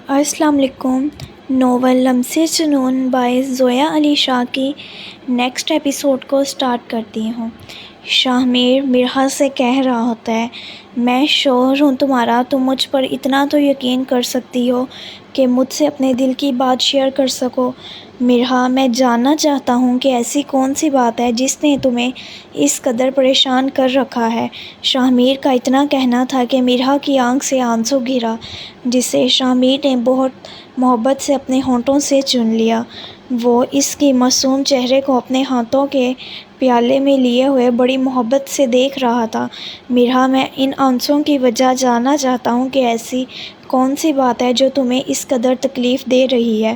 السلام علیکم۔ ناول لمس جنون بائی زویا علی شاہ کی نیکسٹ ایپیسوڈ کو سٹارٹ کرتی ہوں۔ شاہ میر مرحا سے کہہ رہا ہوتا ہے، میں شوہر ہوں تمہارا، تم مجھ پر اتنا تو یقین کر سکتی ہو کہ مجھ سے اپنے دل کی بات شیئر کر سکو۔ مرحا، میں جاننا چاہتا ہوں کہ ایسی کون سی بات ہے جس نے تمہیں اس قدر پریشان کر رکھا ہے۔ شاہ میر کا اتنا کہنا تھا کہ مرحا کی آنکھ سے آنسو گرا، جسے شاہ میر نے بہت محبت سے اپنے ہونٹوں سے چوم لیا۔ وہ اس کی معصوم چہرے کو اپنے ہاتھوں کے پیالے میں لیے ہوئے بڑی محبت سے دیکھ رہا تھا۔ مرحا، میں ان آنسوؤں کی وجہ جاننا چاہتا ہوں کہ ایسی کون سی بات ہے جو تمہیں اس قدر تکلیف دے رہی ہے۔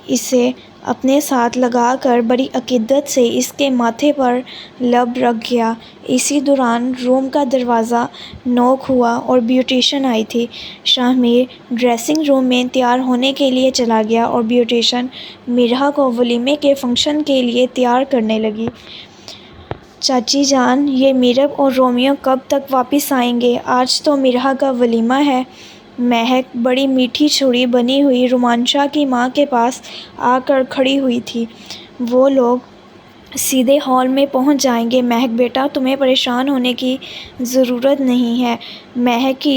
اسے اپنے ساتھ لگا کر بڑی عقیدت سے اس کے ماتھے پر لب رکھ گیا۔ اسی دوران روم کا دروازہ نوک ہوا اور بیوٹیشن آئی تھی۔ شاہ میر ڈریسنگ روم میں تیار ہونے کے لیے چلا گیا اور بیوٹیشن مرحا کو ولیمے کے فنکشن کے لیے تیار کرنے لگی۔ چاچی جان، یہ میرب اور رومیو کب تک واپس آئیں گے؟ آج تو مرحا کا ولیمہ ہے۔ مہک بڑی میٹھی چھری بنی ہوئی رومانشا کی ماں کے پاس آ کر کھڑی ہوئی تھی۔ وہ لوگ سیدھے ہال میں پہنچ جائیں گے۔ مہک بیٹا، تمہیں پریشان ہونے کی ضرورت نہیں ہے، مہک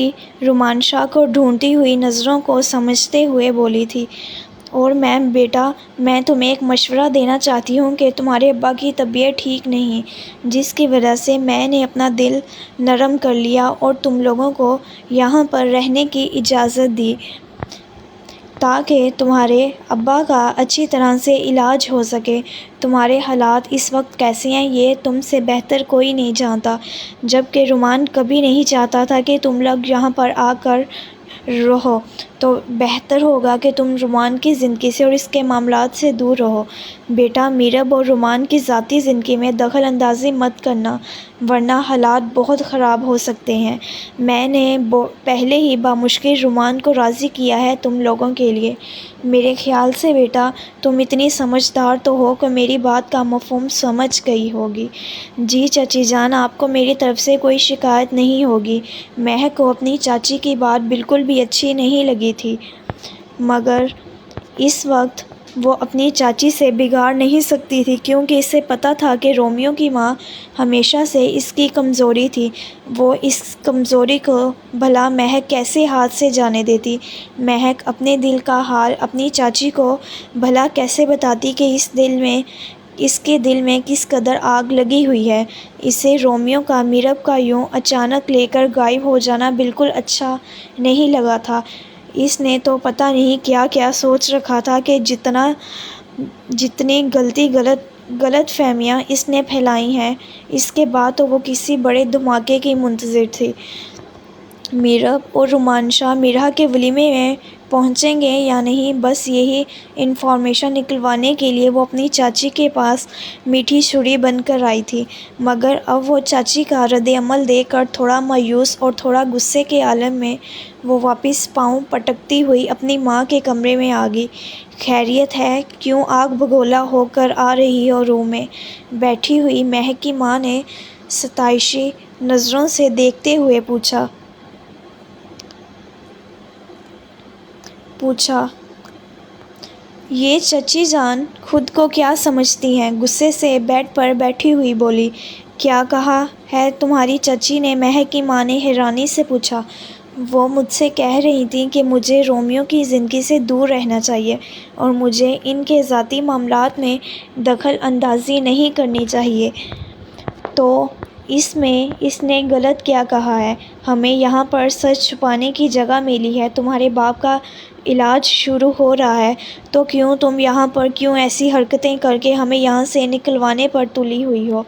رومانشا کو ڈھونڈتی ہوئی نظروں کو سمجھتے ہوئے بولی تھی۔ اور میم بیٹا، میں تمہیں ایک مشورہ دینا چاہتی ہوں کہ تمہارے ابا کی طبیعت ٹھیک نہیں، جس کی وجہ سے میں نے اپنا دل نرم کر لیا اور تم لوگوں کو یہاں پر رہنے کی اجازت دی تاکہ تمہارے ابا کا اچھی طرح سے علاج ہو سکے۔ تمہارے حالات اس وقت کیسے ہیں یہ تم سے بہتر کوئی نہیں جانتا، جبکہ رومان کبھی نہیں چاہتا تھا کہ تم لوگ یہاں پر آ کر رہو، تو بہتر ہوگا کہ تم رومان کی زندگی سے اور اس کے معاملات سے دور رہو۔ بیٹا، میرب اور رومان کی ذاتی زندگی میں دخل اندازی مت کرنا، ورنہ حالات بہت خراب ہو سکتے ہیں۔ میں نے پہلے ہی بامشکل رومان کو راضی کیا ہے تم لوگوں کے لیے۔ میرے خیال سے بیٹا، تم اتنی سمجھدار تو ہو کہ میری بات کا مفہوم سمجھ گئی ہوگی۔ جی چاچی جان، آپ کو میری طرف سے کوئی شکایت نہیں ہوگی۔ مہک کو اپنی چاچی کی بات بالکل بھی اچھی نہیں لگی تھی، مگر اس وقت وہ اپنی چاچی سے بگاڑ نہیں سکتی تھی، کیونکہ اسے پتہ تھا کہ رومیو کی ماں ہمیشہ سے اس کی کمزوری تھی۔ وہ اس کمزوری کو بھلا مہک کیسے ہاتھ سے جانے دیتی؟ مہک اپنے دل کا حال اپنی چاچی کو بھلا کیسے بتاتی کہ اس کے دل میں کس قدر آگ لگی ہوئی ہے؟ اسے رومیو کا میرب کا یوں اچانک لے کر غائب ہو جانا بالکل اچھا نہیں لگا تھا۔ اس نے تو پتہ نہیں کیا کیا سوچ رکھا تھا کہ جتنی غلط فہمیاں اس نے پھیلائی ہیں، اس کے بعد تو وہ کسی بڑے دھماکے کی منتظر تھی۔ میرب اور رومانشا مرحا کے ولیمے میں پہنچیں گے یا نہیں، بس یہی انفارمیشن نکلوانے کے لیے وہ اپنی چاچی کے پاس میٹھی چھری بن کر آئی تھی، مگر اب وہ چاچی کا رد عمل دیکھ کر تھوڑا مایوس اور تھوڑا غصے کے عالم میں وہ واپس پاؤں پٹکتی ہوئی اپنی ماں کے کمرے میں آ گئی۔ خیریت ہے؟ کیوں آگ بگولا ہو کر آ رہی ہو؟ روم میں بیٹھی ہوئی مہک کی ماں نے ستائشی نظروں سے دیکھتے ہوئے پوچھا۔ یہ چچی جان خود کو کیا سمجھتی ہیں؟ غصے سے بیڈ پر بیٹھی ہوئی بولی۔ کیا کہا ہے تمہاری چچی نے؟ مہک کی ماں نے حیرانی سے پوچھا۔ وہ مجھ سے کہہ رہی تھیں کہ مجھے رومیو کی زندگی سے دور رہنا چاہیے اور مجھے ان کے ذاتی معاملات میں دخل اندازی نہیں کرنی چاہیے۔ تو اس میں اس نے غلط کیا کہا ہے؟ ہمیں یہاں پر سچ چھپانے کی جگہ ملی ہے، تمہارے باپ کا علاج شروع ہو رہا ہے، تو تم یہاں پر کیوں ایسی حرکتیں کر کے ہمیں یہاں سے نکلوانے پر تلی ہوئی ہو؟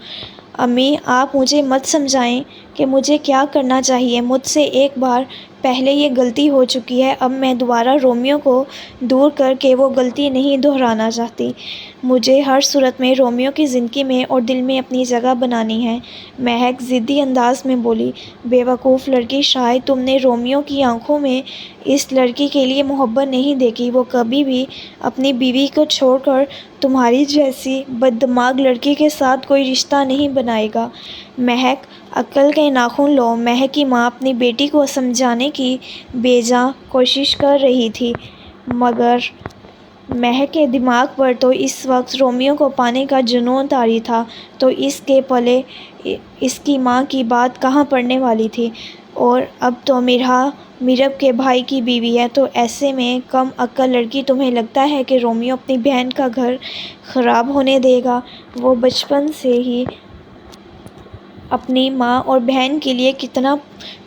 امی، آپ مجھے مت سمجھائیں کہ مجھے کیا کرنا چاہیے۔ مجھ سے ایک بار پہلے یہ غلطی ہو چکی ہے، اب میں دوبارہ رومیو کو دور کر کے وہ غلطی نہیں دہرانا چاہتی۔ مجھے ہر صورت میں رومیو کی زندگی میں اور دل میں اپنی جگہ بنانی ہے، مہک ضدی انداز میں بولی۔ بے وقوف لڑکی، شاید تم نے رومیو کی آنکھوں میں اس لڑکی کے لیے محبت نہیں دیکھی۔ وہ کبھی بھی اپنی بیوی کو چھوڑ کر تمہاری جیسی بددماغ لڑکی کے ساتھ کوئی رشتہ نہیں بنائے گا۔ مہک، عقل کے ناخن لو۔ مہک کی ماں اپنی بیٹی کو سمجھانے کی بے جان کوشش کر رہی تھی۔ مگر مہک کے دماغ پر تو اس وقت رومیو کو پانے کا جنون طاری تھا، تو اس کے پلے اس کی ماں کی بات کہاں پڑنے والی تھی؟ اور اب تو مرحا میرب کے بھائی کی بیوی ہے، تو ایسے میں کم عقل لڑکی تمہیں لگتا ہے کہ رومیو اپنی بہن کا گھر خراب ہونے دے گا؟ وہ بچپن سے ہی اپنی ماں اور بہن کے لیے کتنا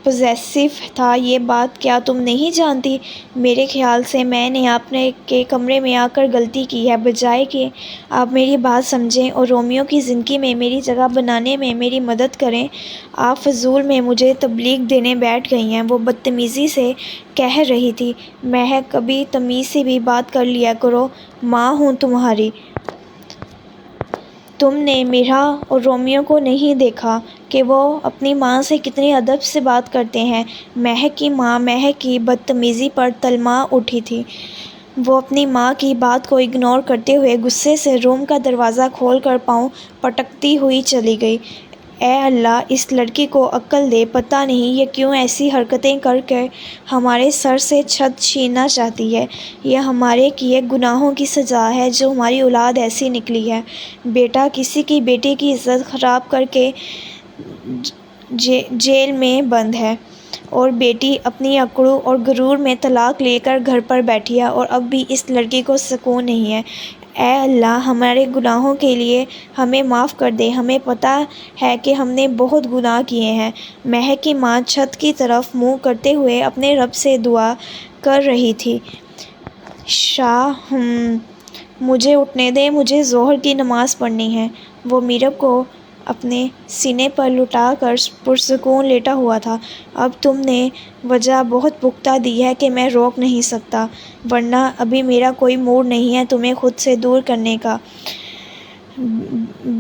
پوزیسیو تھا، یہ بات کیا تم نہیں جانتی؟ میرے خیال سے میں نے آپ کے کمرے میں آ کر غلطی کی ہے، بجائے کہ آپ میری بات سمجھیں اور رومیو کی زندگی میں میری جگہ بنانے میں میری مدد کریں، آپ فضول میں مجھے تبلیغ دینے بیٹھ گئی ہیں۔ وہ بدتمیزی سے کہہ رہی تھی۔ مہک، کبھی تمیز سے بھی بات کر لیا کرو، ماں ہوں تمہاری۔ تم نے مرحا اور رومیو کو نہیں دیکھا کہ وہ اپنی ماں سے کتنی ادب سے بات کرتے ہیں؟ مہک کی ماں مہک کی بدتمیزی پر تلما اٹھی تھی۔ وہ اپنی ماں کی بات کو اگنور کرتے ہوئے غصے سے روم کا دروازہ کھول کر پاؤں پٹکتی ہوئی چلی گئی۔ اے اللہ، اس لڑکی کو عقل دے، پتہ نہیں یہ کیوں ایسی حرکتیں کر کے ہمارے سر سے چھت چھیننا چاہتی ہے۔ یہ ہمارے کیے گناہوں کی سزا ہے جو ہماری اولاد ایسی نکلی ہے۔ بیٹا کسی کی بیٹی کی عزت خراب کر کے جیل میں بند ہے، اور بیٹی اپنی اکڑوں اور غرور میں طلاق لے کر گھر پر بیٹھی ہے، اور اب بھی اس لڑکی کو سکون نہیں ہے۔ اے اللہ، ہمارے گناہوں کے لیے ہمیں معاف کر دے، ہمیں پتہ ہے کہ ہم نے بہت گناہ کیے ہیں۔ مہک کی ماں چھت کی طرف منہ کرتے ہوئے اپنے رب سے دعا کر رہی تھی۔ شاہ مجھے اٹھنے دیں، مجھے ظہر کی نماز پڑھنی ہے۔ وہ میرب کو اپنے سینے پر لٹا کر پرسکون لیٹا ہوا تھا۔ اب تم نے وجہ بہت پختہ دی ہے کہ میں روک نہیں سکتا، ورنہ ابھی میرا کوئی موڈ نہیں ہے تمہیں خود سے دور کرنے کا۔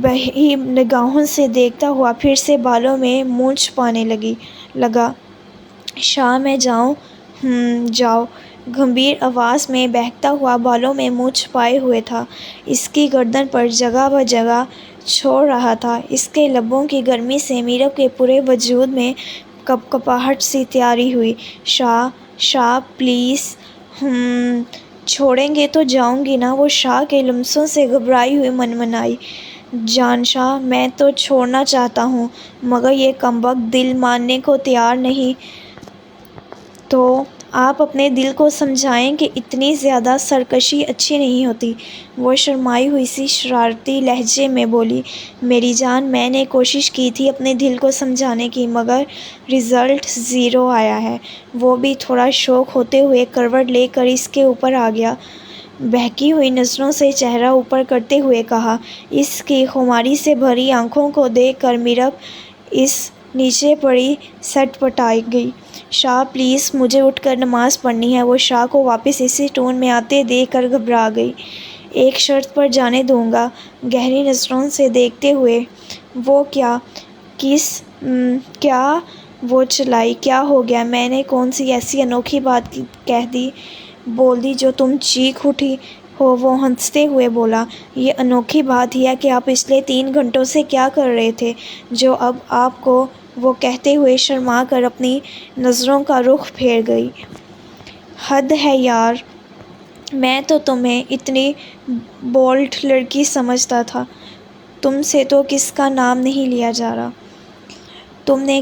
بہی نگاہوں سے دیکھتا ہوا پھر سے بالوں میں مونچھ چھپانے لگا۔ شاہ میں جاؤں؟ جاؤ۔ گمبھیر آواز میں بہکتا ہوا بالوں میں منہ چھپائے ہوئے تھا، اس کی گردن پر جگہ بہ جگہ چھوڑ رہا تھا۔ اس کے لبوں کی گرمی سے میرب کے پورے وجود میں کپکپاہٹ سی طاری ہوئی۔ شاہ پلیز۔ چھوڑیں گے تو جاؤں گی نا، وہ شاہ کے لمسوں سے گھبرائی ہوئی منمنائی۔ جان شاہ، میں تو چھوڑنا چاہتا ہوں، مگر یہ کمبخت دل ماننے کو تیار نہیں۔ تو آپ اپنے دل کو سمجھائیں کہ اتنی زیادہ سرکشی اچھی نہیں ہوتی۔ وہ شرمائی ہوئی سی شرارتی لہجے میں بولی۔ میری جان، میں نے کوشش کی تھی اپنے دل کو سمجھانے کی، مگر رزلٹ زیرو آیا ہے۔ وہ بھی تھوڑا شوق ہوتے ہوئے کروٹ لے کر اس کے اوپر آ گیا۔ بہکی ہوئی نظروں سے چہرہ اوپر کرتے ہوئے کہا۔ اس کی خماری سے بھری آنکھوں کو دیکھ کر میرب اس نیچے پڑی سٹ پٹائی گئی۔ شاہ پلیز، مجھے اٹھ کر نماز پڑھنی ہے۔ وہ شاہ کو واپس اسی ٹون میں آتے دیکھ کر گھبرا گئی۔ ایک شرط پر جانے دوں گا، گہری نظروں سے دیکھتے ہوئے۔ وہ کیا؟ کیا؟ وہ چلائی۔ کیا ہو گیا؟ میں نے کون سی ایسی انوکھی بات بول دی جو تم چیخ اٹھی ہو؟ وہ ہنستے ہوئے بولا۔ یہ انوکھی بات یہ ہے کہ آپ پچھلے 3 گھنٹوں سے کیا کر رہے تھے جو اب آپ کو؟ وہ کہتے ہوئے شرما کر اپنی نظروں کا رخ پھیر گئی۔ حد ہے یار، میں تو تمہیں اتنی بولڈ لڑکی سمجھتا تھا، تم سے تو کس کا نام نہیں لیا جا رہا۔ تم نے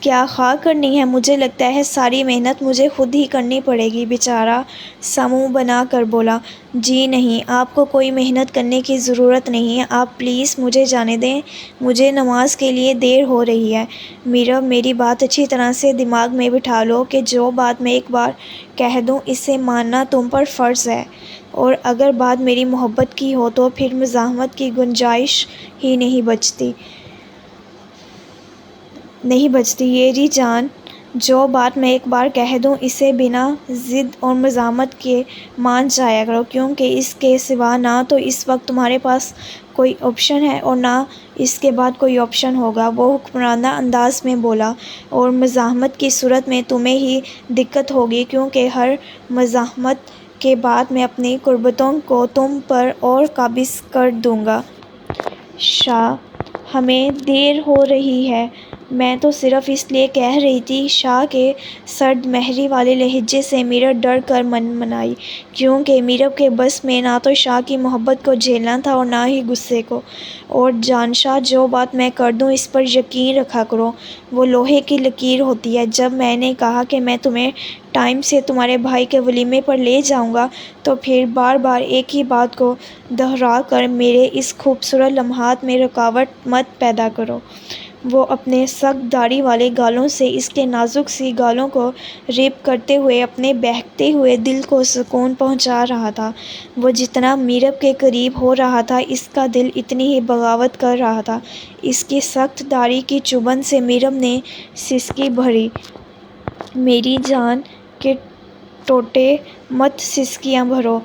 کیا خاک کرنی ہے؟ مجھے لگتا ہے ساری محنت مجھے خود ہی کرنی پڑے گی۔ بیچارہ سا منہ بنا کر بولا۔ جی نہیں، آپ کو کوئی محنت کرنے کی ضرورت نہیں ہے، آپ پلیز مجھے جانے دیں، مجھے نماز کے لیے دیر ہو رہی ہے۔ میرب، میری بات اچھی طرح سے دماغ میں بٹھا لو کہ جو بات میں ایک بار کہہ دوں اسے ماننا تم پر فرض ہے، اور اگر بات میری محبت کی ہو تو پھر مزاحمت کی گنجائش ہی نہیں بچتی۔ یہ جی جان، جو بات میں ایک بار کہہ دوں اسے بنا ضد اور مزاحمت کے مان جایا کرو، کیونکہ اس کے سوا نہ تو اس وقت تمہارے پاس کوئی آپشن ہے اور نہ اس کے بعد کوئی آپشن ہوگا۔ وہ حکمرانہ انداز میں بولا۔ اور مزاحمت کی صورت میں تمہیں ہی دقت ہوگی، کیونکہ ہر مزاحمت کے بعد میں اپنی قربتوں کو تم پر اور قابض کر دوں گا۔ شاہ، ہمیں دیر ہو رہی ہے، میں تو صرف اس لیے کہہ رہی تھی، شاہ کے سرد مہری والے لہجے سے میرب ڈر کر منائی، کیونکہ میرب کے بس میں نہ تو شاہ کی محبت کو جھیلنا تھا اور نہ ہی غصے کو۔ اور جان شاہ، جو بات میں کر دوں اس پر یقین رکھا کرو، وہ لوہے کی لکیر ہوتی ہے۔ جب میں نے کہا کہ میں تمہیں ٹائم سے تمہارے بھائی کے ولیمے پر لے جاؤں گا، تو پھر بار بار ایک ہی بات کو دہرا کر میرے اس خوبصورت لمحات میں رکاوٹ مت پیدا کرو۔ وہ اپنے سخت داڑھی والے گالوں سے اس کے نازک سی گالوں کو ریپ کرتے ہوئے اپنے بہکتے ہوئے دل کو سکون پہنچا رہا تھا۔ وہ جتنا میرب کے قریب ہو رہا تھا، اس کا دل اتنی ہی بغاوت کر رہا تھا۔ اس کی سخت داڑھی کی چبھن سے میرب نے سسکی بھری۔ میری جان کے ٹوٹے، مت سسکیاں بھرو۔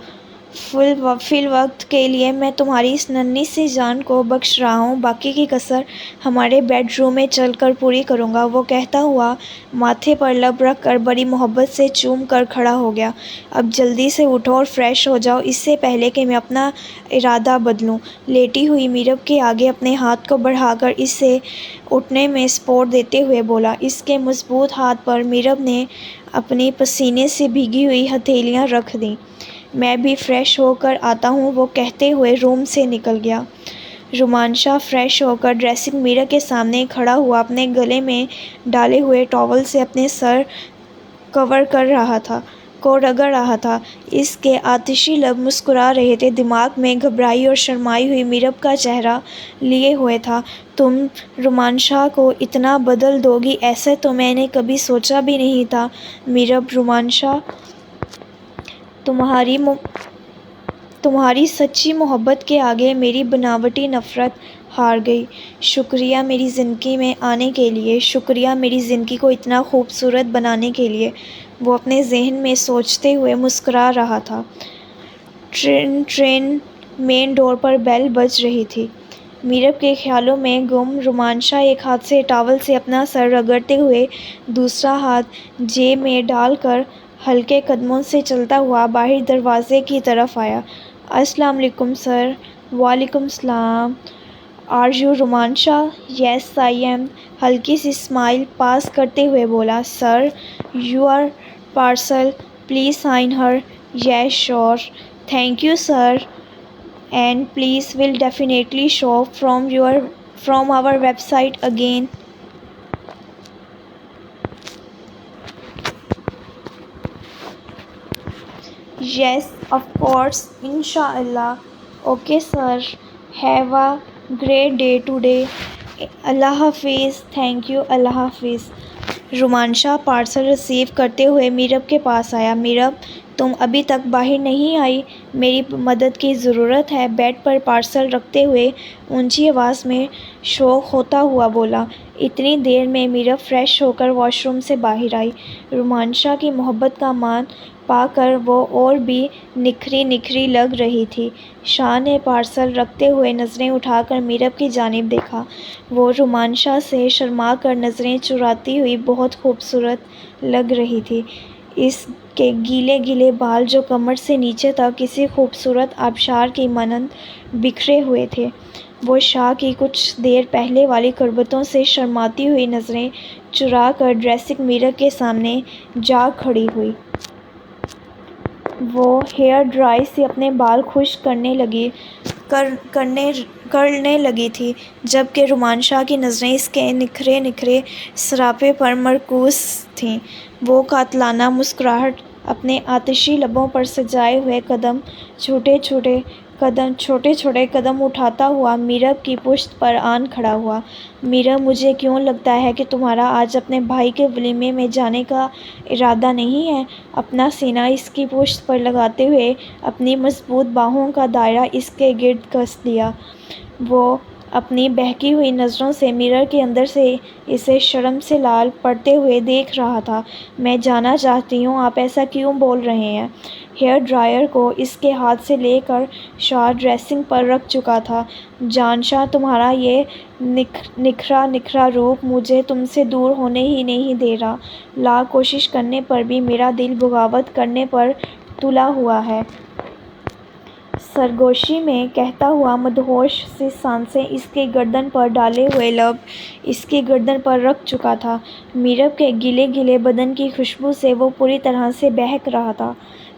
فی الوقت کے لیے میں تمہاری اس ننھی سی جان کو بخش رہا ہوں، باقی کی کسر ہمارے بیڈ روم میں چل کر پوری کروں گا۔ وہ کہتا ہوا ماتھے پر لب رکھ کر بڑی محبت سے چوم کر کھڑا ہو گیا۔ اب جلدی سے اٹھو اور فریش ہو جاؤ، اس سے پہلے کہ میں اپنا ارادہ بدلوں۔ لیٹی ہوئی میرب کے آگے اپنے ہاتھ کو بڑھا کر اسے اٹھنے میں سپورٹ دیتے ہوئے بولا۔ اس کے مضبوط ہاتھ پر میرب نے اپنی پسینے سے بھیگی ہوئی ہتھیلیاں رکھ دیں۔ میں بھی فریش ہو کر آتا ہوں، وہ کہتے ہوئے روم سے نکل گیا۔ رومانشا فریش ہو کر ڈریسنگ میرر کے سامنے کھڑا ہوا اپنے گلے میں ڈالے ہوئے ٹاول سے اپنے سر کور کو رگڑ رہا تھا۔ اس کے آتشی لب مسکرا رہے تھے، دماغ میں گھبرائی اور شرمائی ہوئی میرب کا چہرہ لیے ہوئے تھا۔ تم رومانشا کو اتنا بدل دو گی، ایسا تو میں نے کبھی سوچا بھی نہیں تھا میرب۔ رومانشا، تمہاری سچی محبت کے آگے میری بناوٹی نفرت ہار گئی۔ شکریہ میری زندگی میں آنے کے لیے، شکریہ میری زندگی کو اتنا خوبصورت بنانے کے لیے، وہ اپنے ذہن میں سوچتے ہوئے مسکرا رہا تھا۔ ٹرین مین ڈور پر بیل بج رہی تھی۔ میرب کے خیالوں میں گم رومانشا ایک ہاتھ سے ٹاول سے اپنا سر رگڑتے ہوئے دوسرا ہاتھ جیب میں ڈال کر ہلکے قدموں سے چلتا ہوا باہر دروازے کی طرف آیا۔ السلام علیکم سر۔ وعلیکم السلام۔ Are you Romansha? Yes I am, ہلکی سی اسمائل پاس کرتے ہوئے بولا۔ Sir, your parcel, please sign here. Yes sure, thank you sir, and please will definitely shop from our website again. Yes of course, انشاء اللہ۔ Okay sir, have a great day today. اللہ حافظ۔ Thank you, اللہ حافظ۔ رومانشا parcel receive کرتے ہوئے میرب کے پاس آیا۔ میرب، تم ابھی تک باہر نہیں آئی، میری مدد کی ضرورت ہے، بیڈ پر پارسل رکھتے ہوئے اونچی آواز میں شوق ہوتا ہوا بولا۔ اتنی دیر میں میرب فریش ہو کر واش روم سے باہر آئی۔ رومانشا کی محبت کا مان پا کر وہ اور بھی نکھری لگ رہی تھی۔ شاہ نے پارسل رکھتے ہوئے نظریں اٹھا کر میرب کی جانب دیکھا۔ وہ رومانشا سے شرما کر نظریں چراتی ہوئی بہت خوبصورت لگ رہی تھی۔ اس کے گیلے بال جو کمر سے نیچے تک کسی خوبصورت آبشار کی مانند بکھرے ہوئے تھے۔ وہ شاہ کی کچھ دیر پہلے والی کربتوں سے شرماتی ہوئی نظریں چرا کر ڈریسنگ میرر کے سامنے جا کھڑی ہوئی۔ وہ ہیئر ڈرائر سے اپنے بال خشک کرنے لگی تھی، جبکہ رومانشا کی نظریں اس کے نکھرے سراپے پر مرکوز تھیں۔ وہ قاتلانہ مسکراہٹ اپنے آتشی لبوں پر سجائے ہوئے چھوٹے چھوٹے قدم اٹھاتا ہوا میرب کی پشت پر آن کھڑا ہوا۔ میرب، مجھے کیوں لگتا ہے کہ تمہارا آج اپنے بھائی کے ولیمے میں جانے کا ارادہ نہیں ہے۔ اپنا سینہ اس کی پشت پر لگاتے ہوئے اپنی مضبوط باہوں کا دائرہ اس کے گرد کس لیا۔ وہ اپنی بہکی ہوئی نظروں سے میرر کے اندر سے اسے شرم سے لال پڑتے ہوئے دیکھ رہا تھا۔ میں جاننا چاہتی ہوں، آپ ایسا کیوں بول رہے ہیں؟ ہیئر ڈرائر کو اس کے ہاتھ سے لے کر شاہ ڈریسنگ پر رکھ چکا تھا۔ جان شاہ، تمہارا یہ نکھرا روپ مجھے تم سے دور ہونے ہی نہیں دے رہا۔ لاکھ کوشش کرنے پر بھی میرا دل بغاوت کرنے پر تلا ہوا ہے۔ سرگوشی میں کہتا ہوا مدہوش سی سانسیں اس کی گردن پر ڈالے ہوئے لب اس کی گردن پر رکھ چکا تھا۔ میرب کے گیلے گیلے بدن کی خوشبو سے وہ پوری طرح سے بہک رہا تھا۔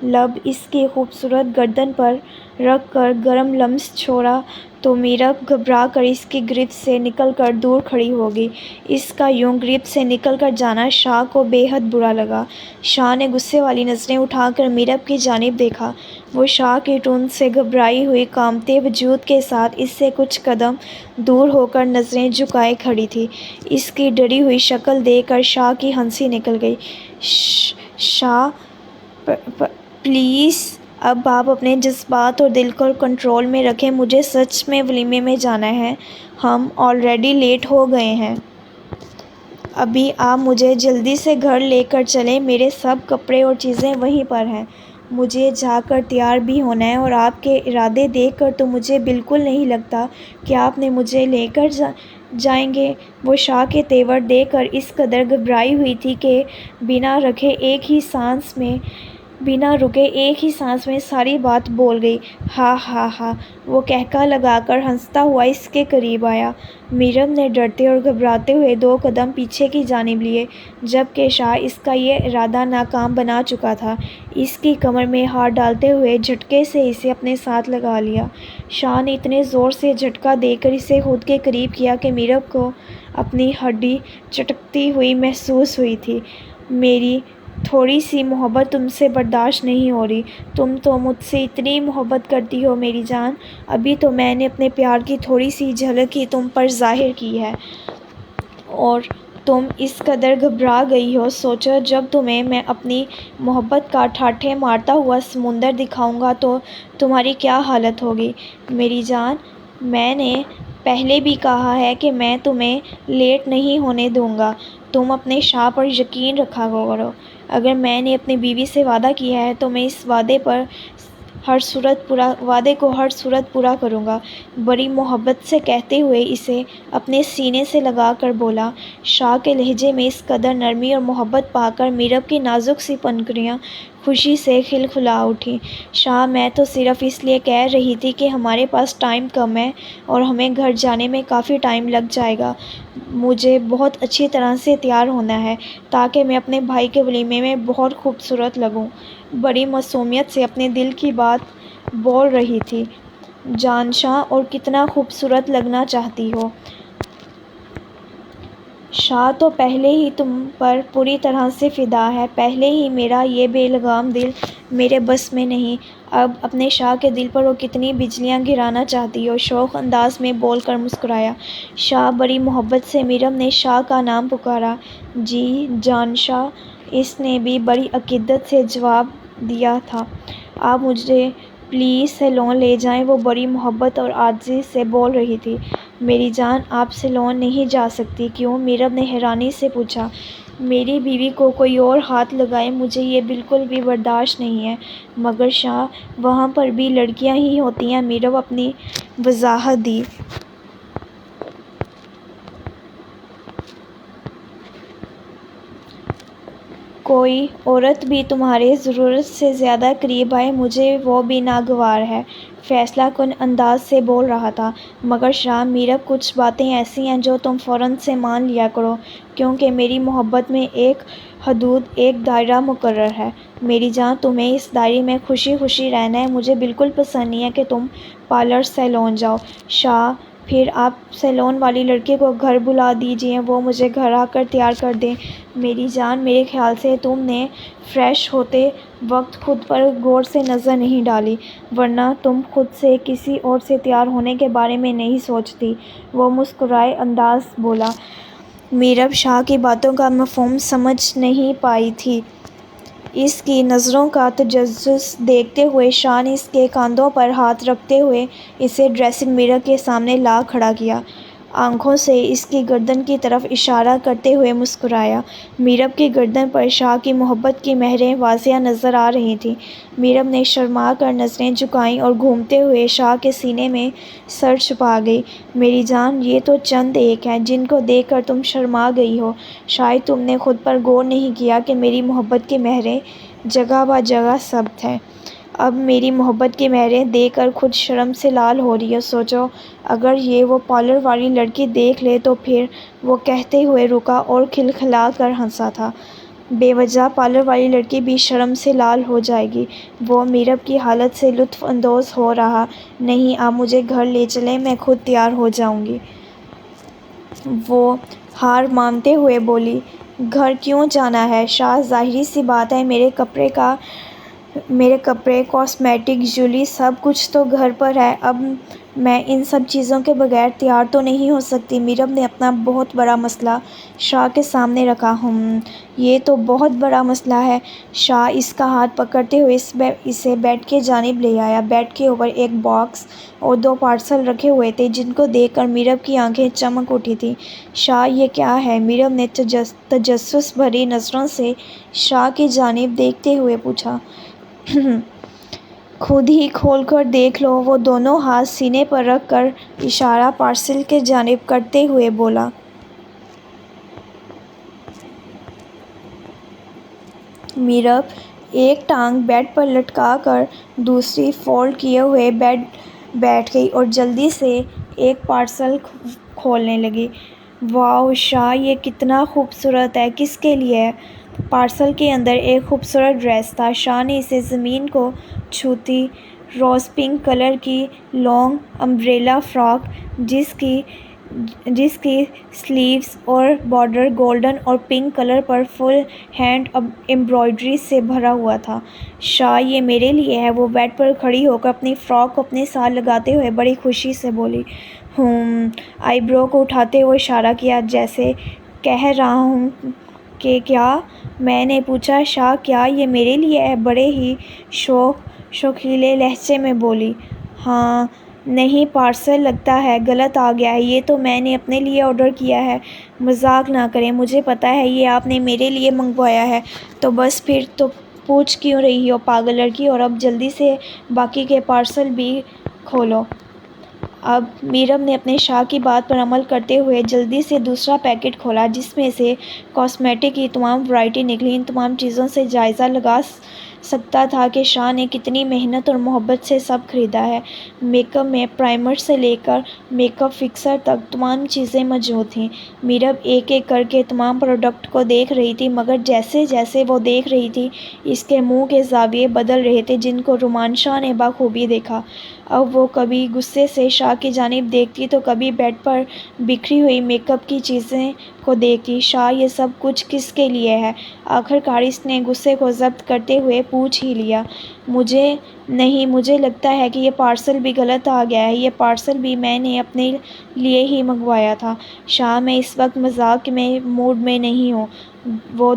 لب اس کی خوبصورت گردن پر رکھ کر گرم لمس چھوڑا تو میرب گھبرا کر اس کی گرفت سے نکل کر دور کھڑی ہو گئی۔ اس کا یوں گرفت سے نکل کر جانا شاہ کو بے حد برا لگا۔ شاہ نے غصے والی نظریں اٹھا کر میرب کی جانب دیکھا۔ وہ شاہ کی ٹون سے گھبرائی ہوئی کانپتے وجود کے ساتھ اس سے کچھ قدم دور ہو کر نظریں جھکائے کھڑی تھی۔ اس کی ڈری ہوئی شکل دیکھ کر شاہ کی ہنسی نکل گئی۔ شاہ پلیز اب آپ اپنے جذبات اور دل کو کنٹرول میں رکھیں، مجھے سچ میں ولیمے میں جانا ہے، ہم آلریڈی لیٹ ہو گئے ہیں۔ ابھی آپ مجھے جلدی سے گھر لے کر چلیں، میرے سب کپڑے اور چیزیں وہیں پر ہیں، مجھے جا کر تیار بھی ہونا ہے اور آپ کے ارادے دیکھ کر تو مجھے بالکل نہیں لگتا کہ آپ نے مجھے لے کر جائیں گے۔ وہ شاہ کے تیور دیکھ کر اس قدر گھبرائی ہوئی تھی کہ بنا رکے ایک ہی سانس میں ساری بات بول گئی۔ ہا ہا ہا، وہ قہقہہ لگا کر ہنستا ہوا اس کے قریب آیا۔ میرب نے ڈرتے اور گھبراتے ہوئے 2 قدم پیچھے کی جانب لیے، جبکہ شاہ اس کا یہ ارادہ ناکام بنا چکا تھا۔ اس کی کمر میں ہاتھ ڈالتے ہوئے جھٹکے سے اسے اپنے ساتھ لگا لیا۔ شاہ نے اتنے زور سے جھٹکا دے کر اسے خود کے قریب کیا کہ میرب کو اپنی ہڈی چٹکتی ہوئی محسوس ہوئی تھی۔ میری تھوڑی سی محبت تم سے برداشت نہیں ہو رہی، تم تو مجھ سے اتنی محبت کرتی ہو میری جان، ابھی تو میں نے اپنے پیار کی تھوڑی سی جھلک ہی تم پر ظاہر کی ہے اور تم اس قدر گھبرا گئی ہو۔ سوچو جب تمہیں میں اپنی محبت کا ٹھاٹھے مارتا ہوا سمندر دکھاؤں گا تو تمہاری کیا حالت ہوگی میری جان۔ میں نے پہلے بھی کہا ہے کہ میں تمہیں لیٹ نہیں ہونے دوں گا، تم اپنے شاہ پر یقین رکھا کرو، اگر میں نے اپنی بیوی سے وعدہ کیا ہے تو میں اس وعدے کو ہر صورت پورا کروں گا، بڑی محبت سے کہتے ہوئے اسے اپنے سینے سے لگا کر بولا۔ شاہ کے لہجے میں اس قدر نرمی اور محبت پا کر میرب کی نازک سی پنکھڑیاں خوشی سے کھلکھلا اٹھیں۔ شاہ میں تو صرف اس لیے کہہ رہی تھی کہ ہمارے پاس ٹائم کم ہے اور ہمیں گھر جانے میں کافی ٹائم لگ جائے گا، مجھے بہت اچھی طرح سے تیار ہونا ہے تاکہ میں اپنے بھائی کے ولیمے میں بہت خوبصورت لگوں۔ بڑی معصومیت سے اپنے دل کی بات بول رہی تھی جانشاہ، اور کتنا خوبصورت لگنا چاہتی ہو۔ شاہ تو پہلے ہی تم پر پوری طرح سے فدا ہے، پہلے ہی میرا یہ بے لگام دل میرے بس میں نہیں، اب اپنے شاہ کے دل پر وہ کتنی بجلیاں گرانا چاہتی ہو۔ شوخ انداز میں بول کر مسکرایا شاہ۔ بڑی محبت سے میرب نے شاہ کا نام پکارا۔ جی جانشاہ، اس نے بھی بڑی عقیدت سے جواب دیا تھا۔ آپ مجھے پلیز سیلون لے جائیں، وہ بڑی محبت اور عاجزی سے بول رہی تھی۔ میری جان، آپ سیلون نہیں جا سکتی، کیوں؟ میرب نے حیرانی سے پوچھا۔ میری بیوی کو کوئی اور ہاتھ لگائے مجھے یہ بالکل بھی برداشت نہیں ہے۔ مگر شاہ، وہاں پر بھی لڑکیاں ہی ہوتی ہیں، میرب اپنی وضاحت دی۔ کوئی عورت بھی تمہارے ضرورت سے زیادہ قریب آئے مجھے وہ بھی ناگوار ہے، فیصلہ کن انداز سے بول رہا تھا۔ مگر شاہ، میرب کچھ باتیں ایسی ہیں جو تم فوراً سے مان لیا کرو، کیونکہ میری محبت میں ایک حدود، ایک دائرہ مقرر ہے۔ میری جان، تمہیں اس دائرے میں خوشی خوشی رہنا ہے، مجھے بالکل پسند نہیں ہے کہ تم پارلر سیلون جاؤ۔ شاہ، پھر آپ سیلون والی لڑکی کو گھر بلا دیجئے، وہ مجھے گھر آ کر تیار کر دے۔ میری جان، میرے خیال سے تم نے فریش ہوتے وقت خود پر غور سے نظر نہیں ڈالی، ورنہ تم خود سے کسی اور سے تیار ہونے کے بارے میں نہیں سوچتی۔ وہ مسکرائے انداز بولا۔ میرب شاہ کی باتوں کا مفہوم سمجھ نہیں پائی تھی۔ اس کی نظروں کا تجسس دیکھتے ہوئے شاہ نے اس کے کاندھوں پر ہاتھ رکھتے ہوئے اسے ڈریسنگ مرر کے سامنے لا کھڑا کیا، آنکھوں سے اس کی گردن کی طرف اشارہ کرتے ہوئے مسکرایا۔ میرب کی گردن پر شاہ کی محبت کی مہریں واضح نظر آ رہی تھیں۔ میرب نے شرما کر نظریں جھکائیں اور گھومتے ہوئے شاہ کے سینے میں سر چھپا گئی۔ میری جان، یہ تو چند ایک ہیں جن کو دیکھ کر تم شرما گئی ہو، شاید تم نے خود پر غور نہیں کیا کہ میری محبت کی مہریں جگہ بہ جگہ ثبت ہیں۔ اب میری محبت کی مہریں دے کر خود شرم سے لال ہو رہی ہے۔ سوچو اگر یہ وہ پارلر والی لڑکی دیکھ لے تو پھر۔ وہ کہتے ہوئے رکا اور کھلکھلا کر ہنسا تھا۔ بے وجہ پارلر والی لڑکی بھی شرم سے لال ہو جائے گی۔ وہ میرب کی حالت سے لطف اندوز ہو رہا۔ نہیں آپ مجھے گھر لے چلیں، میں خود تیار ہو جاؤں گی۔ وہ ہار مانتے ہوئے بولی۔ گھر کیوں جانا ہے شاہ؟ ظاہر سی بات ہے، میرے کپڑے، کاسمیٹک، جویلری سب کچھ تو گھر پر ہے۔ اب میں ان سب چیزوں کے بغیر تیار تو نہیں ہو سکتی۔ میرب نے اپنا بہت بڑا مسئلہ شاہ کے سامنے رکھا۔ یہ تو بہت بڑا مسئلہ ہے۔ شاہ اس کا ہاتھ پکڑتے ہوئے اسے بیڈ کی جانب لے آیا۔ بیڈ کے اوپر ایک باکس اور 2 پارسل رکھے ہوئے تھے جن کو دیکھ کر میرب کی آنکھیں چمک اٹھی تھیں۔ شاہ یہ کیا ہے؟ میرب نے تجسس بھری نظروں سے شاہ کی جانب دیکھتے ہوئے پوچھا۔ خود ہی کھول کر دیکھ لو۔ وہ دونوں ہاتھ سینے پر رکھ کر اشارہ پارسل کی جانب کرتے ہوئے بولا۔ میرب ایک ٹانگ بیڈ پر لٹکا کر دوسری فولڈ کیے ہوئے بیٹھ گئی اور جلدی سے ایک پارسل کھولنے لگی۔ واؤ شاہ، یہ کتنا خوبصورت ہے، کس کے لیے ہے؟ پارسل کے اندر ایک خوبصورت ڈریس تھا۔ شاہ نے اسے زمین کو چھوتی روز پنک کلر کی لانگ امبریلا فراک جس کی سلیوز اور بارڈر گولڈن اور پنک کلر پر فل ہینڈ امبرائڈری سے بھرا ہوا تھا۔ شاہ یہ میرے لیے ہے۔ وہ بیڈ پر کھڑی ہو کر اپنی فراک کو اپنے ساتھ لگاتے ہوئے بڑی خوشی سے بولی۔ آئی برو کو اٹھاتے ہوئے اشارہ کیا جیسے کہہ رہا ہوں کہ کیا؟ میں نے پوچھا۔ شاہ کیا یہ میرے لیے ہے؟ بڑے ہی شوخیلے لہجے میں بولی۔ ہاں نہیں پارسل لگتا ہے غلط آ گیا ہے، یہ تو میں نے اپنے لیے آرڈر کیا ہے۔ مذاق نہ کریں، مجھے پتہ ہے یہ آپ نے میرے لیے منگوایا ہے۔ تو بس پھر تو پوچھ کیوں رہی ہو پاگل لڑکی؟ اور اب جلدی سے باقی کے پارسل بھی کھولو۔ اب میرب نے اپنے شاہ کی بات پر عمل کرتے ہوئے جلدی سے دوسرا پیکٹ کھولا جس میں سے کاسمیٹک کی تمام ورائٹی نکلی۔ ان تمام چیزوں سے جائزہ لگا سکتا تھا کہ شاہ نے کتنی محنت اور محبت سے سب خریدا ہے۔ میک اپ میں پرائمر سے لے کر میک اپ فکسر تک تمام چیزیں موجود تھیں۔ میرب ایک ایک کر کے تمام پروڈکٹ کو دیکھ رہی تھی مگر جیسے جیسے وہ دیکھ رہی تھی اس کے منہ کے زاویے بدل رہے تھے جن کو رومان شاہ نے بخوبی دیکھا۔ اب وہ کبھی غصے سے شاہ کی جانب دیکھتی تو کبھی بیڈ پر بکھری ہوئی میک اپ کی چیزیں کو دیکھتی۔ شاہ یہ سب کچھ کس کے لیے ہے؟ آخرکار اس نے غصے کو ضبط کرتے ہوئے پوچھ ہی لیا۔ مجھے لگتا ہے کہ یہ پارسل بھی غلط آ گیا ہے۔ یہ پارسل بھی میں نے اپنے لیے ہی منگوایا تھا۔ شاہ میں اس وقت مذاق میں موڈ میں نہیں ہوں، وہ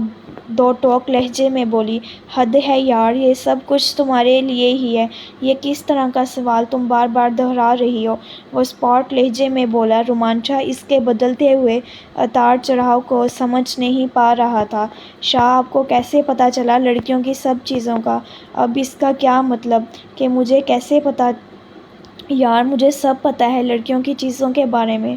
2 ٹوک لہجے میں بولی۔ حد ہے یار، یہ سب کچھ تمہارے لیے ہی ہے۔ یہ کس طرح کا سوال تم بار بار دہرا رہی ہو؟ وہ اسپاٹ لہجے میں بولا۔ رومانچا اس کے بدلتے ہوئے اتار چڑھاؤ کو سمجھ نہیں پا رہا تھا۔ شاہ آپ کو کیسے پتہ چلا لڑکیوں کی سب چیزوں کا؟ اب اس کا کیا مطلب کہ مجھے کیسے پتہ؟ یار مجھے سب پتہ ہے لڑکیوں کی چیزوں کے بارے میں،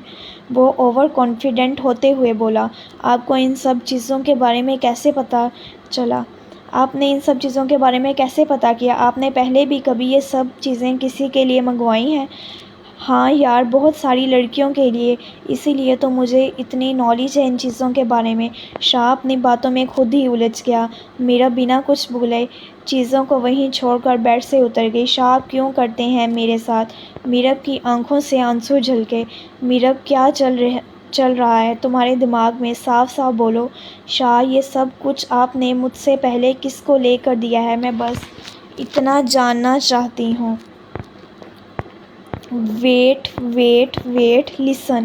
وہ اوور کانفیڈنٹ ہوتے ہوئے بولا۔ آپ کو ان سب چیزوں کے بارے میں کیسے پتہ چلا؟ آپ نے ان سب چیزوں کے بارے میں کیسے پتہ کیا؟ آپ نے پہلے بھی کبھی یہ سب چیزیں کسی کے لیے منگوائی ہیں؟ ہاں یار بہت ساری لڑکیوں کے لیے، اسی لیے تو مجھے اتنی نالج ہے ان چیزوں کے بارے میں۔ شاہ اپنی باتوں میں خود ہی الجھ گیا۔ میرب بنا کچھ بولے چیزوں کو وہیں چھوڑ کر بیڈ سے اتر گئی۔ شاہ آپ کیوں کرتے ہیں میرے ساتھ؟ میرب کی آنکھوں سے آنسو جھلکے۔ میرب کیا چل رہا ہے تمہارے دماغ میں؟ صاف صاف بولو۔ شاہ یہ سب کچھ آپ نے مجھ سے پہلے کس کو لے کر دیا ہے؟ میں بس اتنا جاننا چاہتی ہوں۔ ویٹ لسن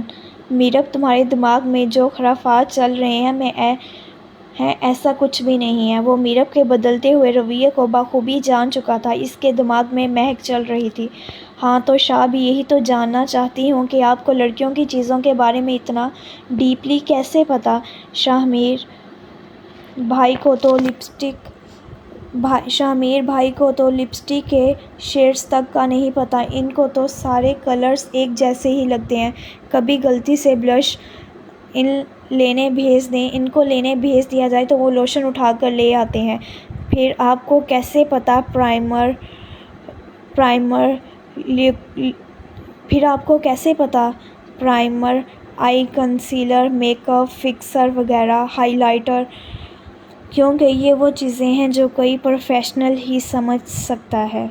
میرب، تمہارے دماغ میں جو خرافات چل رہے ہیں ایسا کچھ بھی نہیں ہے۔ وہ میرب کے بدلتے ہوئے رویے کو بخوبی جان چکا تھا۔ اس کے دماغ میں مہک چل رہی تھی۔ ہاں تو شاہ بھی یہی تو جاننا چاہتی ہوں کہ آپ کو لڑکیوں کی چیزوں کے بارے میں اتنا ڈیپلی کیسے پتہ؟ شاہمیر بھائی کو تو لپسٹک کے شیڈز تک کا نہیں پتہ۔ ان کو تو سارے کلرز ایک جیسے ہی لگتے ہیں۔ کبھی غلطی سے بلش ان کو لینے بھیج دیا جائے تو وہ لوشن اٹھا کر لے آتے ہیں۔ پھر آپ کو کیسے پتہ پرائمر پرائمر پھر آپ کو کیسے پتا؟ پرائمر، آئی کنسیلر، میک اپ فکسر وغیرہ، ہائی لائٹر، کیونکہ یہ وہ چیزیں ہیں جو کوئی پروفیشنل ہی سمجھ سکتا ہے۔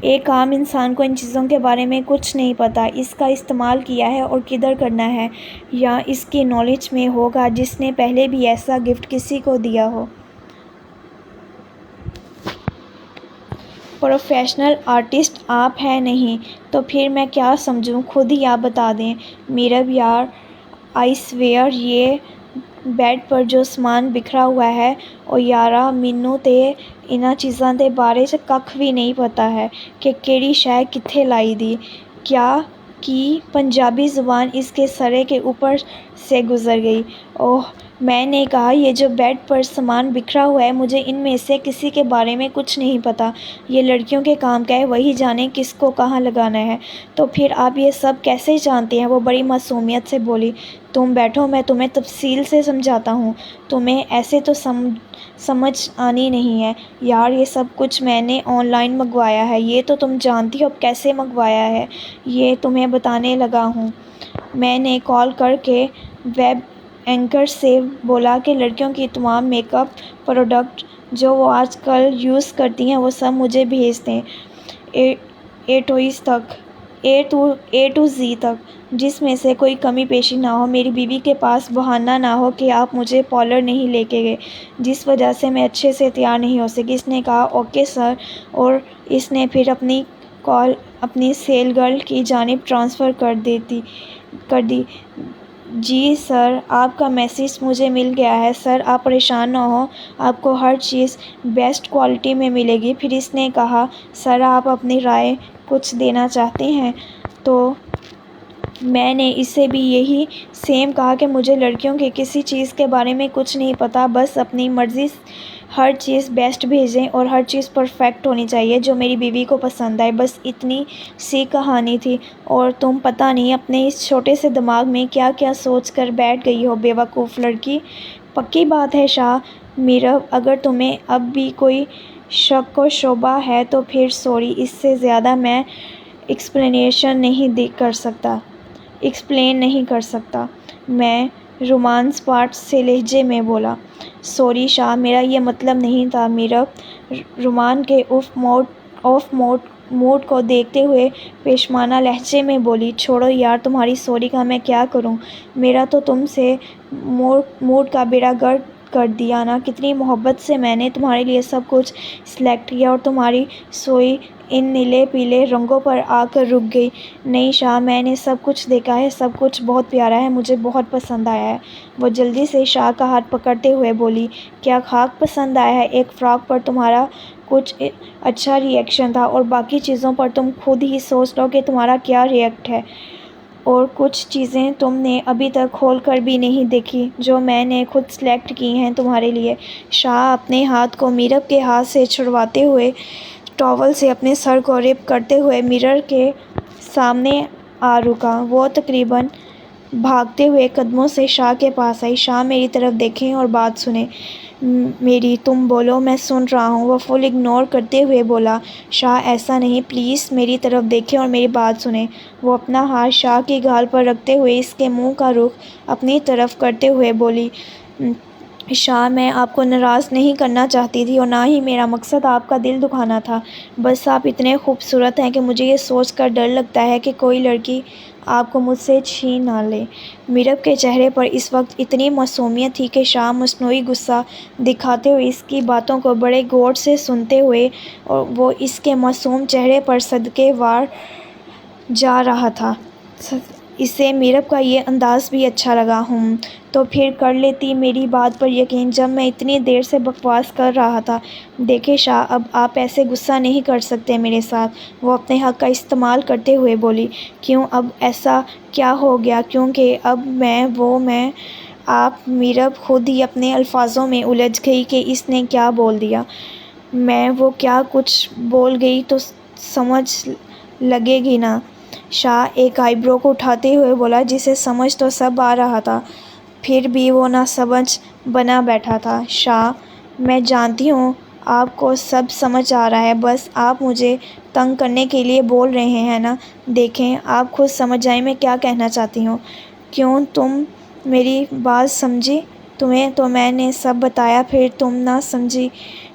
ایک عام انسان کو ان چیزوں کے بارے میں کچھ نہیں پتا، اس کا استعمال کیا ہے اور کدھر کرنا ہے، یا اس کی نالج میں ہوگا جس نے پہلے بھی ایسا گفٹ کسی کو دیا ہو۔ پروفیشنل آرٹسٹ آپ ہیں نہیں، تو پھر میں کیا سمجھوں؟ خود ہی آپ بتا دیں۔ میرب یار، آئی سویئر یہ بیڈ پر جو سامان بکھرا ہوا ہے، او یارا مینوں تے انہاں چیزاں دے بارے چ ککھ وی نہیں پتا ہے کہ کیڑی شے کتھے لائی دی۔ کیا کی پنجابی زبان اس کے سرے کے اوپر سے گزر گئی؟ اوہ، میں نے کہا یہ جو بیڈ پر سامان بکھرا ہوا ہے، مجھے ان میں سے کسی کے بارے میں کچھ نہیں پتا، یہ لڑکیوں کے کام کا ہے، وہی جانے کس کو کہاں لگانا ہے۔ تو پھر آپ یہ سب کیسے جانتے ہیں؟ وہ بڑی معصومیت سے بولی۔ تم بیٹھو، میں تمہیں تفصیل سے سمجھاتا ہوں، تمہیں ایسے تو سمجھ آنی نہیں ہے۔ یار یہ سب کچھ میں نے آن لائن منگوایا ہے، یہ تو تم جانتی ہو کیسے منگوایا ہے، یہ تمہیں بتانے لگا ہوں۔ میں نے کال کر کے ویب اینکر سے بولا کہ لڑکیوں کی تمام میک اپ پروڈکٹ جو وہ آج کل یوز کرتی ہیں وہ سب مجھے بھیج دیں، اے ٹو زی تک، جس میں سے کوئی کمی بیشی نہ ہو۔ میری بیوی کے پاس بہانہ نہ ہو کہ آپ مجھے پارلر نہیں لے کے گئے، جس وجہ سے میں اچھے سے تیار نہیں ہو سکی۔ اس نے کہا اوکے سر، اور اس نے پھر اپنی کال اپنی سیل گرل کی جانب ٹرانسفر کر دی۔ جی سر، آپ کا میسج مجھے مل گیا ہے سر، آپ پریشان نہ ہوں، آپ کو ہر چیز بیسٹ کوالٹی میں ملے گی۔ پھر اس نے کہا سر آپ اپنی رائے کچھ دینا چاہتے ہیں؟ تو میں نے اسے بھی یہی سیم کہا کہ مجھے لڑکیوں کی کسی چیز کے بارے میں کچھ نہیں پتا، بس اپنی مرضی ہر چیز بیسٹ بھیجیں اور ہر چیز پرفیکٹ ہونی چاہیے جو میری بیوی کو پسند آئے، بس اتنی سی کہانی تھی۔ اور تم پتہ نہیں اپنے اس چھوٹے سے دماغ میں کیا کیا سوچ کر بیٹھ گئی ہو، بے وقوف لڑکی۔ پکی بات ہے شاہ میرب، اگر تمہیں اب بھی کوئی شک و شبہ ہے تو پھر سوری، اس سے زیادہ میں ایکسپلین نہیں کر سکتا۔ میں رومانس پارٹ سے لہجے میں بولا۔ سوری شاہ، میرا یہ مطلب نہیں تھا۔ میرب رومان کے آف موڈ کو دیکھتے ہوئے پیشمانہ لہجے میں بولی۔ چھوڑو یار، تمہاری سوری کا میں کیا کروں، میرا تو تم سے موڈ کا بیڑا گرک کر دیا نا۔ کتنی محبت سے میں نے تمہارے لیے سب کچھ سلیکٹ کیا اور تمہاری سوئی ان نیلے پیلے رنگوں پر آ کر رک گئی۔ نہیں شاہ، میں نے سب کچھ دیکھا ہے، سب کچھ بہت پیارا ہے، مجھے بہت پسند آیا ہے۔ وہ جلدی سے شاہ کا ہاتھ پکڑتے ہوئے بولی۔ کیا خاک پسند آیا ہے؟ ایک فراک پر تمہارا کچھ اچھا ری ایکشن تھا، اور باقی چیزوں پر تم خود ہی سوچ لو کہ تمہارا کیا ری ایکٹ ہے۔ اور کچھ چیزیں تم نے ابھی تک کھول کر بھی نہیں دیکھی جو میں نے خود سلیکٹ کی ہیں تمہارے لیے۔ شاہ اپنے ہاتھ کو میرب کے ہاتھ سے چھڑواتے ہوئے ٹاول سے اپنے سر کو رب کرتے ہوئے مرر کے سامنے آ رکا۔ وہ تقریباً بھاگتے ہوئے قدموں سے شاہ کے پاس آئی۔ شاہ میری طرف دیکھیں اور بات سنیں میری، تم بولو میں سن رہا ہوں۔ وہ فل اگنور کرتے ہوئے بولا۔ شاہ ایسا نہیں، پلیز میری طرف دیکھیں اور میری بات سنیں۔ وہ اپنا ہاتھ شاہ کی گال پر رکھتے ہوئے اس کے منہ کا رخ اپنی طرف کرتے ہوئے بولی۔ شاہ میں آپ کو ناراض نہیں کرنا چاہتی تھی، اور نہ ہی میرا مقصد آپ کا دل دکھانا تھا، بس آپ اتنے خوبصورت ہیں کہ مجھے یہ سوچ کر ڈر لگتا ہے کہ کوئی لڑکی آپ کو مجھ سے چھین نہ لے۔ میرب کے چہرے پر اس وقت اتنی معصومیت تھی کہ شاہ مصنوعی غصہ دکھاتے ہوئے اس کی باتوں کو بڑے غور سے سنتے ہوئے، اور وہ اس کے معصوم چہرے پر صدقے وار جا رہا تھا۔ اسے میرب کا یہ انداز بھی اچھا لگا۔ تو پھر کر لیتی میری بات پر یقین جب میں اتنی دیر سے بکواس کر رہا تھا۔ دیکھیں شاہ، اب آپ ایسے غصہ نہیں کر سکتے میرے ساتھ، وہ اپنے حق کا استعمال کرتے ہوئے بولی۔ کیوں، اب ایسا کیا ہو گیا؟ کیونکہ اب میں آپ میرب خود ہی اپنے الفاظوں میں الجھ گئی کہ اس نے کیا بول دیا۔ میں وہ کیا کچھ بول گئی تو سمجھ لگے گی نا۔ شاہ ایک آئی برو کو اٹھاتے ہوئے بولا، جسے سمجھ تو سب آ رہا تھا پھر بھی وہ ناسمجھ بنا بیٹھا تھا۔ شاہ میں جانتی ہوں آپ کو سب سمجھ آ رہا ہے، بس آپ مجھے تنگ کرنے کے لیے بول رہے ہیں نا؟ دیکھیں، آپ خود سمجھ جائیں میں کیا کہنا چاہتی ہوں۔ کیوں تم میری بات سمجھی؟ تمہیں تو میں نے سب بتایا، پھر تم نہ سمجھی؟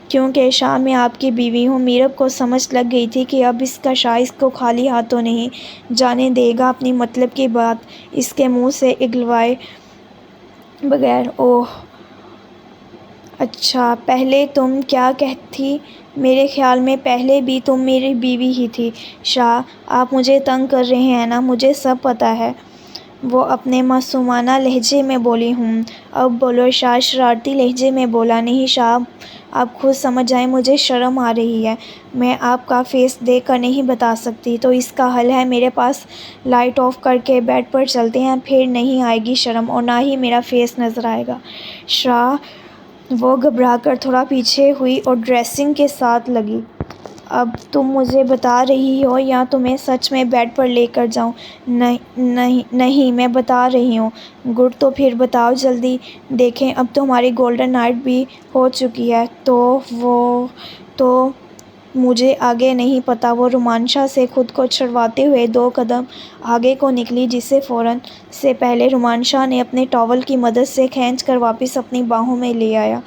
کیونکہ شاہ میں آپ کی بیوی ہوں۔ میرب کو سمجھ لگ گئی تھی کہ اب اس کا شاہ اس کو خالی ہاتھوں نہیں جانے دے گا۔ اپنی مطلب کی بات اس کے منہ سے اگلوائے بغیر۔ اوہ اچھا، پہلے تم کیا کہتی؟ میرے خیال میں پہلے بھی تم میری بیوی ہی تھی۔ شاہ، آپ مجھے تنگ کر رہے ہیں نا؟ مجھے سب پتہ ہے، وہ اپنے معصومانہ لہجے میں بولی۔ اب بولو۔ شاہ شرارتی لہجے میں بولا۔ نہیں شاہ، آپ خود سمجھ جائیں، مجھے شرم آ رہی ہے۔ میں آپ کا فیس دیکھ کر نہیں بتا سکتی۔ تو اس کا حل ہے، میرے پاس لائٹ آف کر کے بیڈ پر چلتے ہیں، پھر نہیں آئے گی شرم اور نہ ہی میرا فیس نظر آئے گا۔ شاہ، وہ گھبرا کر تھوڑا پیچھے ہوئی اور ڈریسنگ کے ساتھ لگی۔ اب تم مجھے بتا رہی ہو یا تمہیں سچ میں بیڈ پر لے کر جاؤں؟ نہیں، میں بتا رہی ہوں۔ گڈ، تو پھر بتاؤ جلدی۔ دیکھیں، اب تو ہماری گولڈن نائٹ بھی ہو چکی ہے۔ تو مجھے آگے نہیں پتا۔ وہ رومانشا سے خود کو چھڑواتے ہوئے 2 قدم آگے کو نکلی، جسے فوراً سے پہلے رومانشا نے اپنے ٹاول کی مدد سے کھینچ کر واپس اپنی باہوں میں لے آیا۔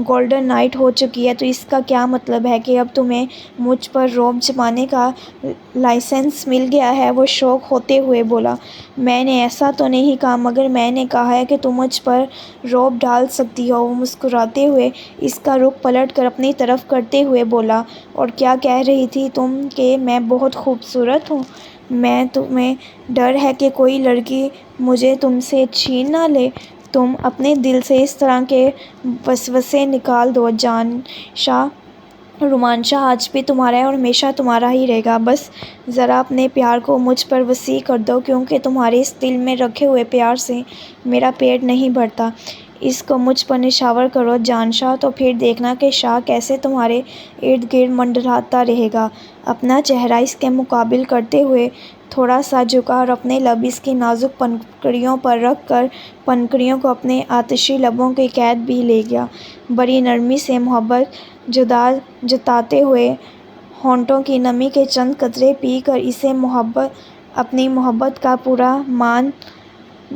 گولڈن نائٹ ہو چکی ہے تو اس کا کیا مطلب ہے کہ اب تمہیں مجھ پر رعب جمانے کا لائسنس مل گیا ہے؟ وہ شوق ہوتے ہوئے بولا۔ میں نے ایسا تو نہیں کہا، مگر میں نے کہا ہے کہ تم مجھ پر رعب ڈال سکتی ہو۔ وہ مسکراتے ہوئے اس کا رخ پلٹ کر اپنی طرف کرتے ہوئے بولا۔ اور کیا کہہ رہی تھی تم کہ میں بہت خوبصورت ہوں؟ تمہیں ڈر ہے کہ کوئی لڑکی مجھے تم سے چھین نہ لے؟ تم اپنے دل سے اس طرح کے وسوسے نکال دو جان شاہ۔ رومانشا آج بھی تمہارا ہے اور ہمیشہ تمہارا ہی رہے گا۔ بس ذرا اپنے پیار کو مجھ پر وسیع کر دو، کیونکہ تمہارے اس دل میں رکھے ہوئے پیار سے میرا پیٹ نہیں بھرتا۔ اس کو مجھ پر نچھاور کرو جان شاہ، تو پھر دیکھنا کہ شاہ کیسے تمہارے ارد گرد منڈلاتا رہے گا۔ اپنا چہرہ اس کے مقابل کرتے ہوئے تھوڑا سا جھکا اور اپنے لب اس کی نازک پنکھڑیوں پر رکھ کر پنکھڑیوں کو اپنے آتشی لبوں کی قید بھی لے گیا۔ بڑی نرمی سے محبت جتاتے ہوئے ہونٹوں کی نمی کے چند قطرے پی کر اسے اپنی محبت کا پورا مان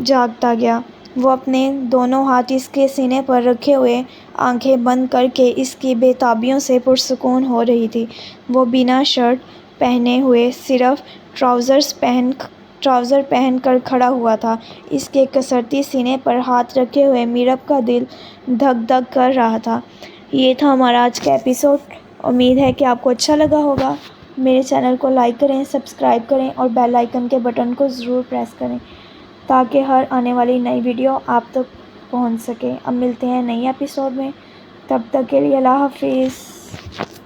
جاتا گیا۔ وہ اپنے دونوں ہاتھ اس کے سینے پر رکھے ہوئے آنکھیں بند کر کے اس کی بے تابیوں سے پرسکون ہو رہی تھی۔ وہ بنا شرٹ پہنے ہوئے صرف ٹراؤزر پہن کر کھڑا ہوا تھا، اس کے کسرتی سینے پر ہاتھ رکھے ہوئے میرب کا دل دھک دھک کر رہا تھا۔ یہ تھا ہمارا آج کا ایپیسوڈ۔ امید ہے کہ آپ کو اچھا لگا ہوگا۔ میرے چینل کو لائک کریں، سبسکرائب کریں اور بیل آئیکن کے بٹن کو ضرور پریس کریں تاکہ ہر آنے والی نئی ویڈیو آپ تک پہنچ سکے۔ اب ملتے ہیں نئی ایپیسوڈ میں، تب تک کے لیے اللہ حافظ۔